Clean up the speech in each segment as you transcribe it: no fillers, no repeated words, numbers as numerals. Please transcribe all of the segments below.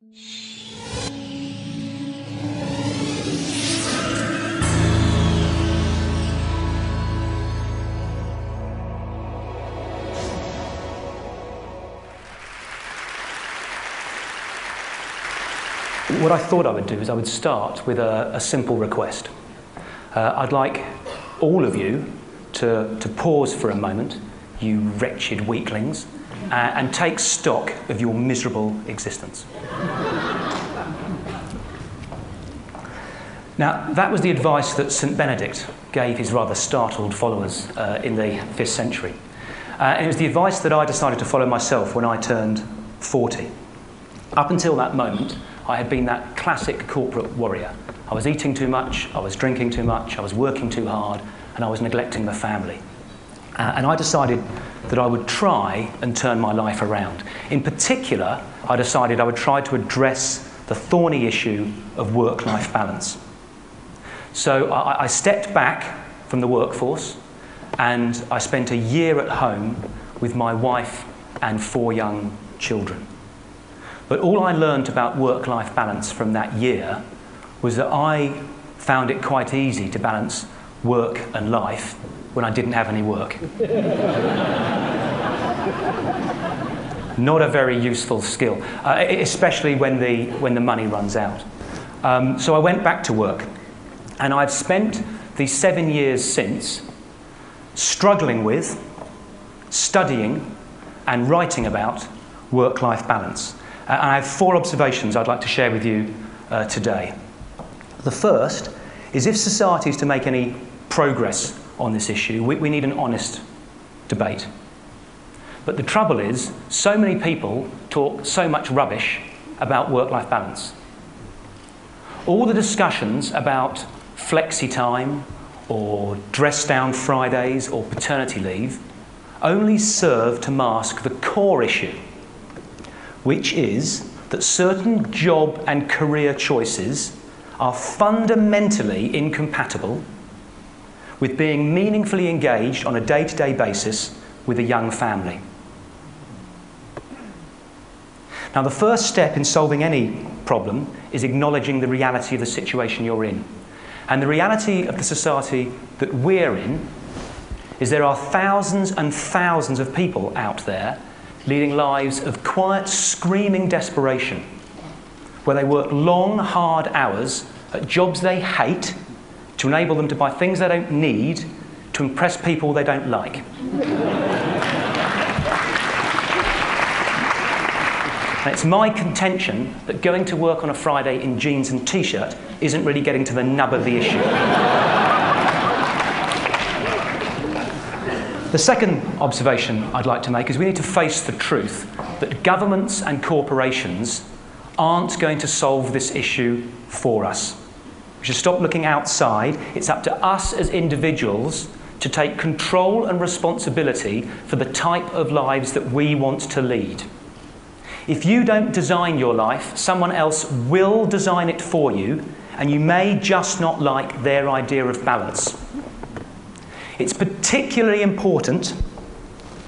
What I thought I would do is I would start with a simple request. I'd like all of you to pause for a moment, you wretched weaklings, and take stock of your miserable existence. Now, that was the advice that St. Benedict gave his rather startled followers in the 5th century. And it was the advice that I decided to follow myself when I turned 40. Up until that moment, I had been that classic corporate warrior. I was eating too much, I was drinking too much, I was working too hard, and I was neglecting the family. And I decided that I would try and turn my life around. In particular, I decided I would try to address the thorny issue of work-life balance. So I stepped back from the workforce, and I spent a year at home with my wife and 4 young children. But all I learned about work-life balance from that year was that I found it quite easy to balance work and life when I didn't have any work. Not a very useful skill, especially when the money runs out. So I went back to work, and I've spent the 7 years since struggling with, studying, and writing about work-life balance. And I have 4 observations I'd like to share with you today. The first is, if society is to make any progress on this issue, we need an honest debate. But the trouble is, so many people talk so much rubbish about work-life balance. All the discussions about flexi time, or dress-down Fridays, or paternity leave, only serve to mask the core issue, which is that certain job and career choices are fundamentally incompatible with being meaningfully engaged on a day-to-day basis with a young family. Now, the first step in solving any problem is acknowledging the reality of the situation you're in. And the reality of the society that we're in is there are thousands and thousands of people out there leading lives of quiet, screaming desperation, where they work long, hard hours at jobs they hate to enable them to buy things they don't need to impress people they don't like. And it's my contention that going to work on a Friday in jeans and t-shirt isn't really getting to the nub of the issue. The second observation I'd like to make is we need to face the truth that governments and corporations aren't going to solve this issue for us. We should stop looking outside. It's up to us as individuals to take control and responsibility for the type of lives that we want to lead. If you don't design your life, someone else will design it for you, and you may just not like their idea of balance. It's particularly important,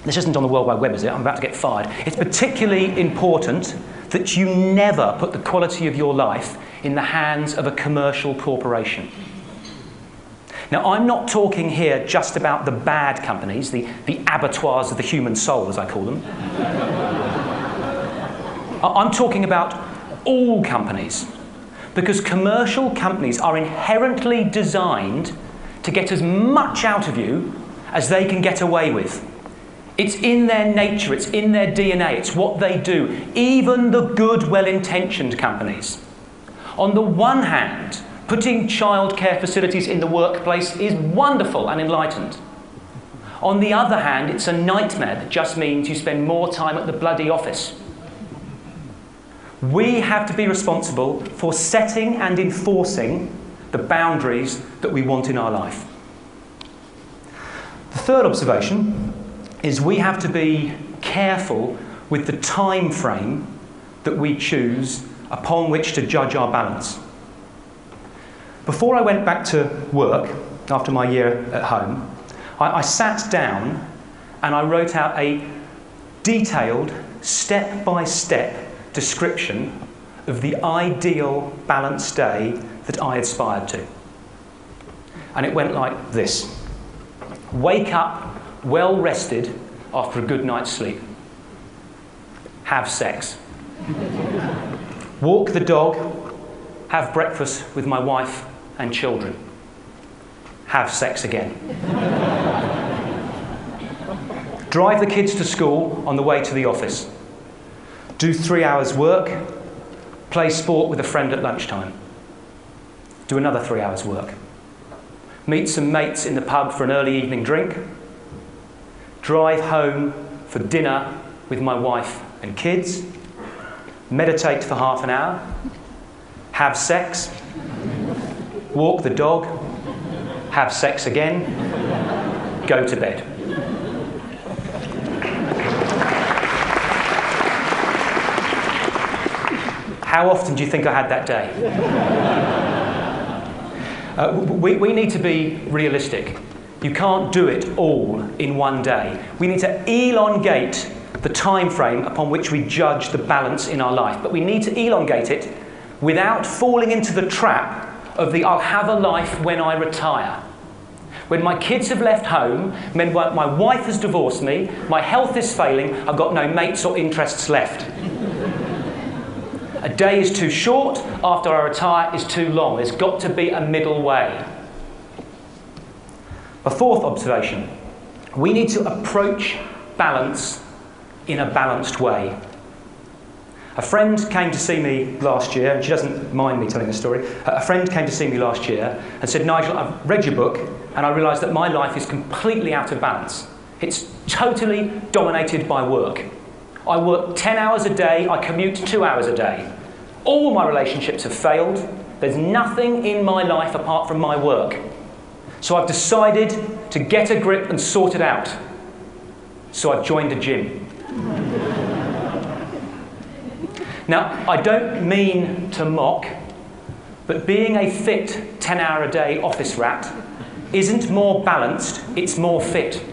this isn't on the World Wide Web, is it? I'm about to get fired. It's particularly important that you never put the quality of your life in the hands of a commercial corporation. Now, I'm not talking here just about the bad companies, the abattoirs of the human soul, as I call them. I'm talking about all companies, because commercial companies are inherently designed to get as much out of you as they can get away with. It's in their nature, it's in their DNA, it's what they do, even the good, well-intentioned companies. On the one hand, putting childcare facilities in the workplace is wonderful and enlightened. On the other hand, it's a nightmare that just means you spend more time at the bloody office. We have to be responsible for setting and enforcing the boundaries that we want in our life. The third observation is we have to be careful with the time frame that we choose upon which to judge our balance. Before I went back to work, after my year at home, I sat down and I wrote out a detailed, step-by-step description of the ideal balanced day that I aspired to. And it went like this. Wake up well rested after a good night's sleep. Have sex. Walk the dog. Have breakfast with my wife and children. Have sex again. Drive the kids to school on the way to the office. Do 3 hours work. Play sport with a friend at lunchtime. Do another 3 hours work. Meet some mates in the pub for an early evening drink. Drive home for dinner with my wife and kids. Meditate for half an hour. Have sex. Walk the dog. Have sex again. Go to bed. How often do you think I had that day? We need to be realistic. You can't do it all in one day. We need to elongate the time frame upon which we judge the balance in our life. But we need to elongate it without falling into the trap of the I'll have a life when I retire. When my kids have left home, when my wife has divorced me, my health is failing, I've got no mates or interests left. A day is too short, after I retire is too long. There's got to be a middle way. A fourth observation. We need to approach balance in a balanced way. A friend came to see me last year, and she doesn't mind me telling this story. A friend came to see me last year and said, Nigel, I've read your book and I realised that my life is completely out of balance. It's totally dominated by work. I work 10 hours a day, I commute 2 hours a day. All my relationships have failed. There's nothing in my life apart from my work. So I've decided to get a grip and sort it out. So I've joined a gym. Now, I don't mean to mock, but being a fit 10-hour-a-day office rat isn't more balanced, it's more fit.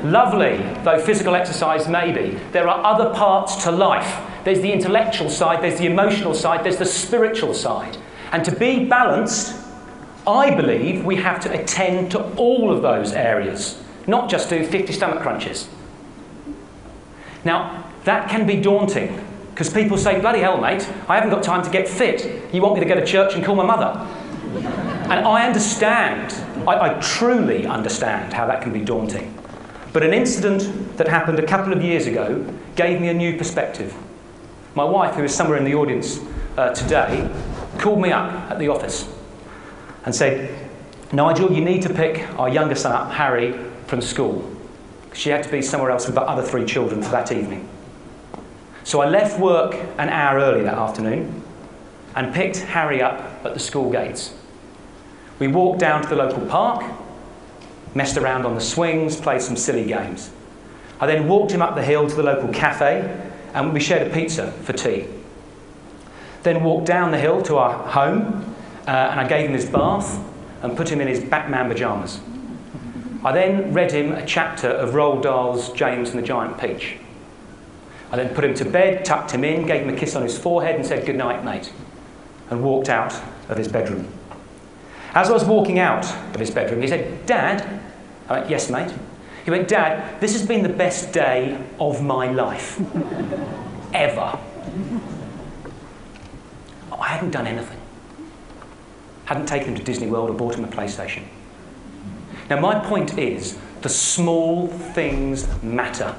Lovely, though physical exercise may be, there are other parts to life. There's the intellectual side, there's the emotional side, there's the spiritual side. And to be balanced, I believe we have to attend to all of those areas, not just do 50 stomach crunches. Now, that can be daunting, because people say, bloody hell, mate, I haven't got time to get fit. You want me to go to church and call my mother? And I understand, I truly understand how that can be daunting. But an incident that happened a couple of years ago gave me a new perspective. My wife, who is somewhere in the audience today, called me up at the office and said, Nigel, you need to pick our younger son up, Harry, from school. She had to be somewhere else with the other 3 children for that evening. So I left work an hour early that afternoon and picked Harry up at the school gates. We walked down to the local park, messed around on the swings, played some silly games. I then walked him up the hill to the local cafe and we shared a pizza for tea. Then walked down the hill to our home and I gave him his bath and put him in his Batman pyjamas. I then read him a chapter of Roald Dahl's James and the Giant Peach. I then put him to bed, tucked him in, gave him a kiss on his forehead and said, good night, mate, and walked out of his bedroom. As I was walking out of his bedroom, he said, Dad? I went, yes, mate. He went, Dad, this has been the best day of my life. Ever. I hadn't done anything. Hadn't taken him to Disney World or bought him a PlayStation. Now, my point is, the small things matter.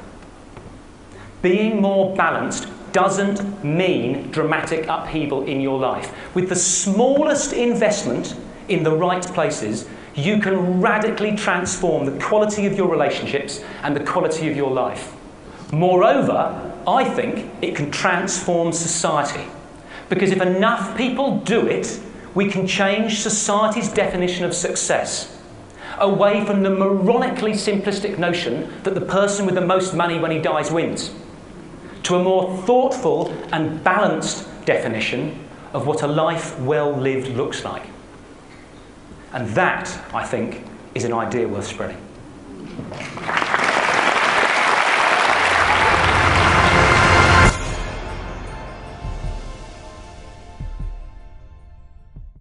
Being more balanced doesn't mean dramatic upheaval in your life. With the smallest investment in the right places, you can radically transform the quality of your relationships and the quality of your life. Moreover, I think it can transform society. Because if enough people do it, we can change society's definition of success, away from the moronically simplistic notion that the person with the most money when he dies wins, to a more thoughtful and balanced definition of what a life well lived looks like. And that, I think, is an idea worth spreading.